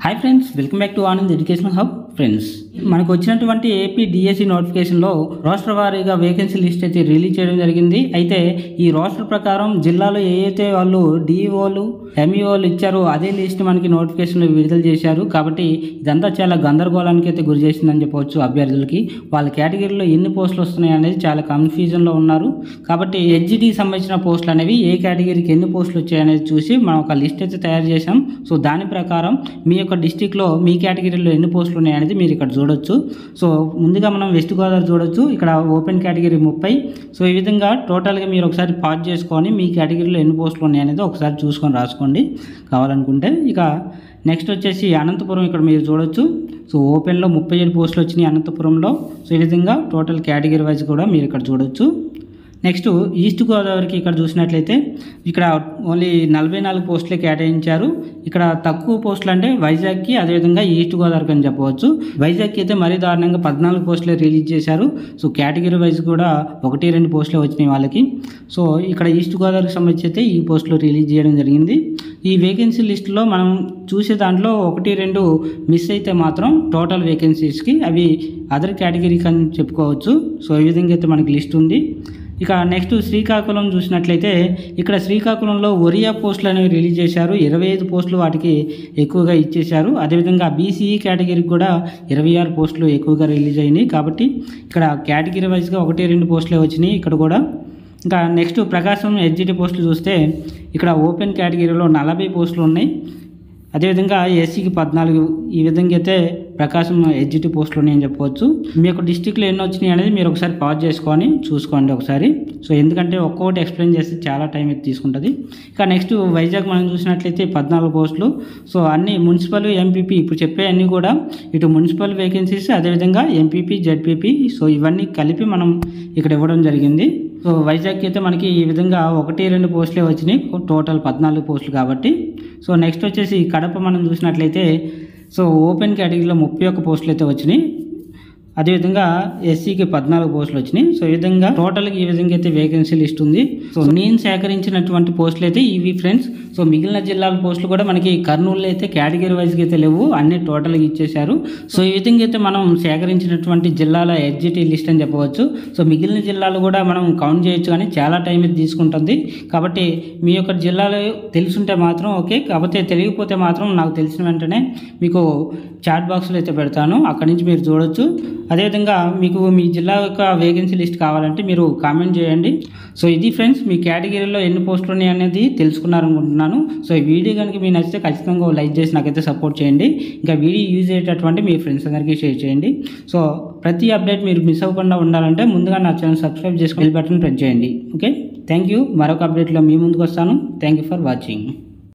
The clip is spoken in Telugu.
Hi friends, welcome back to Anand educational hub. Friends, మనకు వచ్చినటువంటి ఏపీ డిఎస్సి నోటిఫికేషన్లో రాష్ట్ర వారీగా వేకెన్సీ లిస్ట్ అయితే రిలీజ్ చేయడం జరిగింది. అయితే ఈ రాష్ట్ర ప్రకారం జిల్లాలో ఏదైతే వాళ్ళు డిఈఓలు ఎంఈఓలు ఇచ్చారో అదే లిస్ట్ మనకి నోటిఫికేషన్లో విడుదల చేశారు. కాబట్టి ఇదంతా చాలా గందరగోళానికి అయితే గురి చేసిందని చెప్పవచ్చు. అభ్యర్థులకి వాళ్ళ కేటగిరీలో ఎన్ని పోస్టులు వస్తున్నాయి అనేది చాలా కన్ఫ్యూజన్లో ఉన్నారు. కాబట్టి హెచ్జిటికి సంబంధించిన పోస్టులు అనేవి ఏ కేటగిరీకి ఎన్ని పోస్టులు వచ్చాయనేది చూసి మనం ఒక లిస్ట్ అయితే తయారు చేసాం. సో దాని ప్రకారం మీ యొక్క డిస్టిక్లో మీ కేటగిరీలో ఎన్ని పోస్టులు ఉన్నాయనేది మీరు ఇక్కడ చూడొచ్చు. సో ముందుగా మనం వెస్ట్ గోదావరి చూడొచ్చు. ఇక్కడ ఓపెన్ కేటగిరీ 30. సో ఈ విధంగా టోటల్గా మీరు ఒకసారి పాజ్ చేసుకొని మీ కేటగిరీలో ఎన్ని పోస్టులు ఉన్నాయనేది ఒకసారి చూసుకొని రాసుకోండి కావాలనుకుంటే. ఇక నెక్స్ట్ వచ్చేసి అనంతపురం ఇక్కడ మీరు చూడొచ్చు. సో ఓపెన్లో 37 పోస్టులు వచ్చినాయి అనంతపురంలో. సో ఈ విధంగా టోటల్ కేటగిరీ వైజ్ కూడా మీరు ఇక్కడ చూడొచ్చు. నెక్స్ట్ ఈస్ట్ గోదావరికి ఇక్కడ చూసినట్లయితే ఇక్కడ ఓన్లీ 44 పోస్టులే కేటాయించారు. ఇక్కడ తక్కువ పోస్టులు అంటే వైజాగ్కి, అదేవిధంగా ఈస్ట్ గోదావరికి అని చెప్పవచ్చు. వైజాగ్కి అయితే మరీ దారుణంగా 14 పోస్టులే రిలీజ్ చేశారు. సో కేటగిరీ వైజ్ కూడా 1-2 పోస్టులే వచ్చినాయి వాళ్ళకి. సో ఇక్కడ ఈస్ట్ గోదావరికి సంబంధించి అయితే ఈ పోస్టులు రిలీజ్ చేయడం జరిగింది. ఈ వేకెన్సీ లిస్టులో మనం చూసే దాంట్లో 1-2 మిస్ అయితే మాత్రం టోటల్ వేకెన్సీస్కి అవి అదర్ కేటగిరీకి అని చెప్పుకోవచ్చు. సో ఈ విధంగా అయితే మనకి లిస్ట్ ఉంది. ఇక నెక్స్ట్ శ్రీకాకుళం చూసినట్లయితే ఇక్కడ శ్రీకాకుళంలో ఒరియా పోస్టులు అనేవి రిలీజ్ చేశారు. 25 పోస్టులు వాటికి ఎక్కువగా ఇచ్చేశారు. అదేవిధంగా బీసీఈ కేటగిరీకి కూడా 26 పోస్టులు ఎక్కువగా రిలీజ్ అయినాయి. కాబట్టి ఇక్కడ కేటగిరీ వైజ్గా 1-2 పోస్టులే వచ్చినాయి ఇక్కడ కూడా. ఇంకా నెక్స్ట్ ప్రకాశం హెచ్జిటి పోస్టులు చూస్తే ఇక్కడ ఓపెన్ కేటగిరీలో 40 పోస్టులు ఉన్నాయి. అదేవిధంగా ఎస్సీకి 14. ఈ విధంగా అయితే ప్రకాశం హెచ్జిటి పోస్టులు ఉన్నాయని చెప్పవచ్చు. మీ యొక్క డిస్టిక్లో ఎన్ని వచ్చినాయి అనేది మీరు ఒకసారి పాజ్ చేసుకొని చూసుకోండి ఒకసారి. సో ఎందుకంటే ఒక్కొక్కటి ఎక్స్ప్లెయిన్ చేస్తే చాలా టైం అయితే తీసుకుంటుంది. ఇక నెక్స్ట్ వైజాగ్ మనం చూసినట్లయితే 14 పోస్టులు. సో అన్ని మున్సిపల్, ఎంపీపీ ఇప్పుడు చెప్పే అన్నీ కూడా ఇటు మున్సిపల్ వేకెన్సీస్, అదేవిధంగా ఎంపీపీ, జెడ్పీపీ. సో ఇవన్నీ కలిపి మనం ఇక్కడ ఇవ్వడం జరిగింది. సో వైజాగ్కి అయితే మనకి ఈ విధంగా 1-2 పోస్టులే వచ్చినాయి, టోటల్ 14 పోస్టులు కాబట్టి. సో నెక్స్ట్ వచ్చేసి కడప మనం చూసినట్లయితే సో ఓపెన్ కేటగిరీలో 31 పోస్టులు అయితే వచ్చినాయి. అదేవిధంగా ఎస్సీకి 14 పోస్టులు వచ్చినాయి. సో ఈ విధంగా టోటల్గా ఈ విధంగా అయితే వేకెన్సీ లిస్ట్ ఉంది. సో నేను సేకరించినటువంటి పోస్టులు అయితే ఇవి ఫ్రెండ్స్. సో మిగిలిన జిల్లాల పోస్టులు కూడా మనకి కర్నూలులో అయితే కేటగిరీ వైజ్గా అయితే లేవు, అన్ని టోటల్గా ఇచ్చేశారు. సో ఈ విధంగా అయితే మనం సేకరించినటువంటి జిల్లాల హెచ్జిటి లిస్ట్ అని చెప్పవచ్చు. సో మిగిలిన జిల్లాలు కూడా మనం కౌంట్ చేయొచ్చు, కానీ చాలా టైం అయితే తీసుకుంటుంది. కాబట్టి మీ యొక్క జిల్లాలో తెలుసుంటే మాత్రం ఓకే, కాకపోతే తెలియకపోతే మాత్రం నాకు తెలిసిన వెంటనే మీకు చాట్ బాక్స్లో అయితే పెడతాను, అక్కడి నుంచి మీరు చూడొచ్చు. అదేవిధంగా మీకు మీ జిల్లా యొక్క వేకెన్సీ లిస్ట్ కావాలంటే మీరు కామెంట్ చేయండి. సో ఇది ఫ్రెండ్స్, మీ కేటగిరీలో ఎన్ని పోస్టులు ఉన్నాయి అనేది తెలుసుకున్నారనుకుంటున్నాను. సో ఈ వీడియో కనుక మీకు నచ్చితే ఖచ్చితంగా లైక్ చేసి నాకైతే సపోర్ట్ చేయండి. ఇంకా వీడియో యూజ్ అయ్యేటటువంటి మీ ఫ్రెండ్స్ అందరికీ షేర్ చేయండి. సో ప్రతి అప్డేట్ మీరు మిస్ అవ్వకుండా ఉండాలంటే ముందుగా నా ఛానల్ సబ్స్క్రైబ్ చేసుకుని బెల్ బటన్ ప్రెస్ చేయండి. Okay, thank you. మరొక అప్డేట్లో మీ ముందుకు వస్తాను. Thank you for watching.